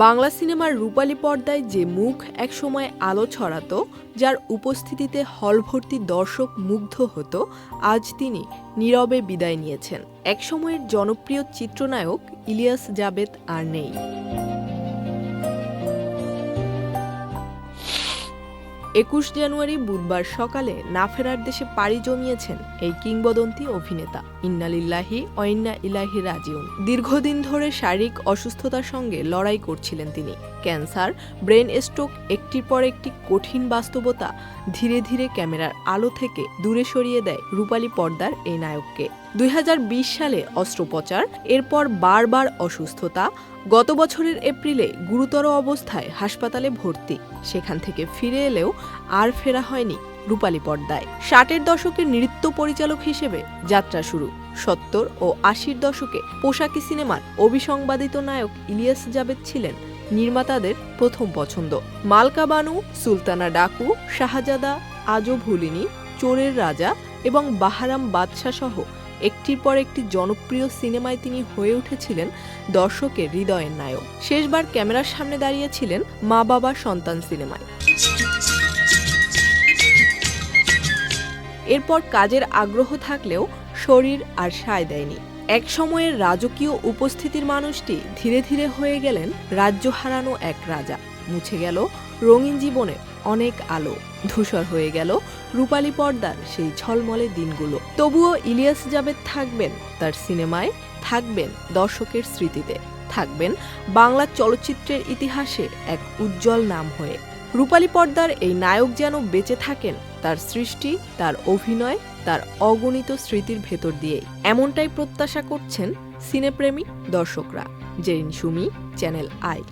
বাংলা সিনেমার রূপালী পর্দায় যে মুখ একসময় আলো ছড়াতো, যার উপস্থিতিতে হল ভর্তি দর্শক মুগ্ধ হতো, আজ তিনি নীরবে বিদায় নিয়েছেন। একসময়ের জনপ্রিয় চিত্রনায়ক ইলিয়াস জাবেদ আর নেই। ২১ জানুয়ারি বুধবার সকালে না ফেরার দেশে পাড়ি জমিয়েছেন এই কিংবদন্তি অভিনেতা। ইন্না লিল্লাহি ওয়া ইন্না ইলাইহি রাজিউন। দীর্ঘদিন ধরে শারীরিক অসুস্থতার সঙ্গে লড়াই করছিলেন তিনি। ক্যান্সার, ব্রেন স্ট্রোক, একটির পর একটি কঠিন বাস্তবতা ধীরে ধীরে ক্যামেরার আলো থেকে দূরে সরিয়ে দেয় রূপালী পর্দার এই নায়ককে। ২০২০ সালে অস্ত্রোপচার, এরপর বারবার অসুস্থতা। গত বছরের এপ্রিলে গুরুতর অবস্থায় হাসপাতালে ভর্তি। সেখান থেকে ফিরে এলেও আর ফেরা হয়নি রূপালী পর্দায়। ৬০-এর দশকের নৃত্য পরিচালক হিসেবে যাত্রা শুরু। ৭০ ও ৮০-র দশকে পোশাকি সিনেমার অবিসংবাদিত নায়ক ইলিয়াস জাবেদ ছিলেন নির্মাতাদের প্রথম পছন্দ। মালকা বানু, সুলতানা ডাকু, শাহজাদা, আজও ভুলিনি, চোরের রাজা এবং বাহারাম বাদশাহ সহ একটির পর একটি জনপ্রিয় সিনেমায় তিনি হয়ে উঠেছিলেন দর্শকের হৃদয়ের নায়ক। শেষবার ক্যামেরার সামনে দাঁড়িয়েছিলেন মা বাবা সন্তান সিনেমায়। এরপর কাজের আগ্রহ থাকলেও শরীর আর সায় দেয়নি। এক সময়ের রাজকীয় উপস্থিতির মানুষটি ধীরে ধীরে হয়ে গেলেন রাজ্য হারানো এক রাজা। মুছে গেল রঙিন জীবনের অনেক আলো, ধূসর হয়ে গেল রূপালী পর্দার সেই ঝলমলে দিনগুলো। তবুও ইলিয়াস জাবেদ থাকবেন তার সিনেমায়, থাকবেন দর্শকের স্মৃতিতে, থাকবেন বাংলা চলচ্চিত্রের ইতিহাসে এক উজ্জ্বল নাম হয়ে। রূপালী পর্দার এই নায়ক যেন বেঁচে থাকেন তার সৃষ্টি, তার অভিনয়, তার অগণিত স্মৃতির ভেতর দিয়েই। এমনটাই প্রত্যাশা করছেন সিনেপ্রেমী দর্শকরা। Zerin Sumi, channel I.